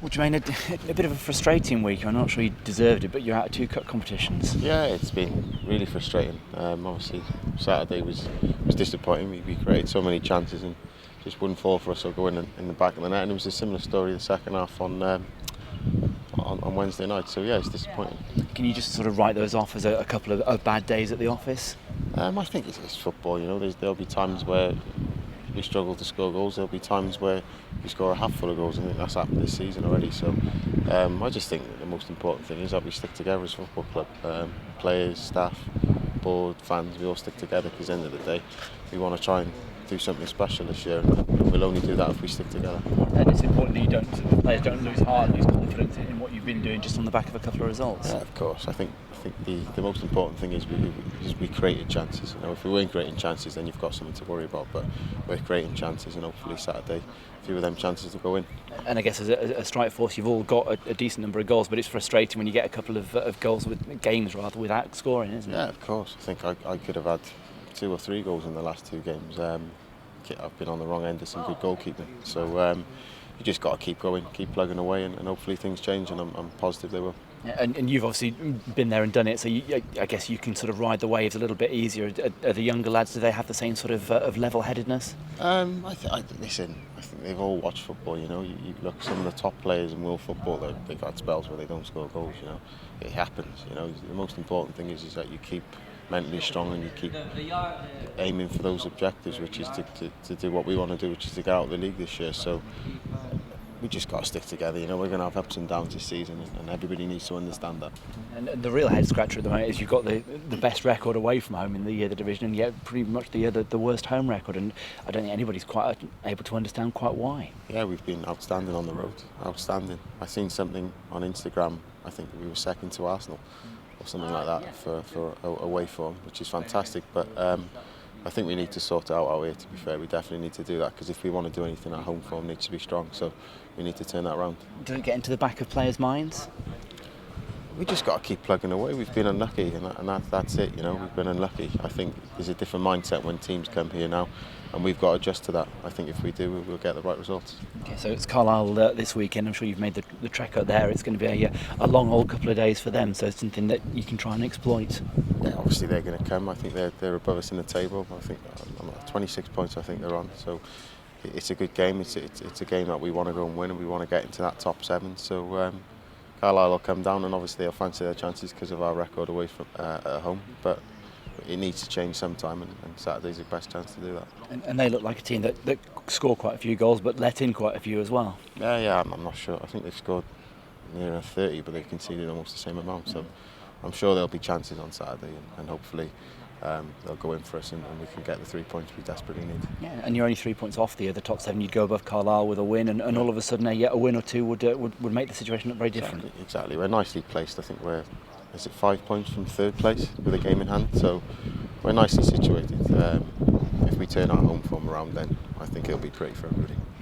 Well, Jermaine, a bit of a frustrating week. I'm not sure you deserved it, but you're out of 2 cup competitions. Yeah, it's been really frustrating. Obviously, Saturday was disappointing. We created so many chances and just wouldn't fall for us or go in the back of the net. And it was a similar story the second half on Wednesday night. So yeah, it's disappointing. Can you just sort of write those off as a couple of bad days at the office? I think it's football. You know, there'll be times where we struggle to score goals. There'll be times where we score a half full of goals. I think that's happened this season already. So I just think that the most important thing is that we stick together as a football club. Players, staff, board, fans, we all stick together because at the end of the day we want to try and do something special this year, and we'll only do that if we stick together. And it's important that the players don't lose heart, lose confidence in what you've been doing just on the back of a couple of results. Yeah, of course. I think the most important thing is we created chances. You know, if we weren't creating chances, then you've got something to worry about. But we're creating chances, and hopefully Saturday, a few of them chances will go in. And I guess as a strike force, you've all got a decent number of goals, but it's frustrating when you get a couple of goals games without scoring, isn't it? Yeah, of course. I think I could have had 2 or 3 goals in the last 2 games. I've been on the wrong end of some good goalkeeping. So you just got to keep going, keep plugging away, and hopefully things change, and I'm positive they will. Yeah, and you've obviously been there and done it, so I guess you can sort of ride the waves a little bit easier. Are the younger lads, do they have the same sort of level-headedness? Listen, I think they've all watched football. You know, you look some of the top players in world football. They've had spells where they don't score goals. You know, it happens. You know, the most important thing is that you keep mentally strong and you keep aiming for those objectives, which is to do what we want to do, which is to get out of the league this year. So we just got to stick together. You know, we're going to have ups and downs this season, and everybody needs to understand that. And the real head scratcher at the moment is you've got the best record away from home in the division, and yet pretty much the worst home record. And I don't think anybody's quite able to understand quite why. Yeah, we've been outstanding on the road. Outstanding. I seen something on Instagram. I think we were second to Arsenal, or something like that for away form, which is fantastic. But I think we need to sort it out here, to be fair. We definitely need to do that, because if we want to do anything, our home form needs to be strong. So we need to turn that around. Does it get into the back of players' minds? We just got to keep plugging away. We've been unlucky, and that's it. You know, we've been unlucky. I think there's a different mindset when teams come here now, and we've got to adjust to that. I think if we do, we'll get the right results. Okay, so it's Carlisle this weekend. I'm sure you've made the trek up there. It's going to be a long old couple of days for them, so it's something that you can try and exploit. Yeah, obviously they're going to come. I think they're above us in the table. I think 26 points I think they're on. So it's a good game. It's a game that we want to go and win, and we want to get into that top 7. So Carlisle will come down, and obviously they'll fancy their chances because of our record away from at home. But it needs to change sometime, and Saturday's the best chance to do that. And they look like a team that score quite a few goals, but let in quite a few as well. Yeah, I'm not sure. I think they've scored near 30, but they've conceded almost the same amount. So I'm sure there'll be chances on Saturday, and hopefully they'll go in for us, and we can get the 3 points we desperately need. Yeah, and you're only 3 points off the top 7. You'd go above Carlisle with a win, and all of a sudden a win or two would make the situation look very different. Exactly. We're nicely placed. I think we're 5 points from 3rd place with a game in hand, so we're nicely situated. If we turn our home form around, then I think it'll be pretty for everybody.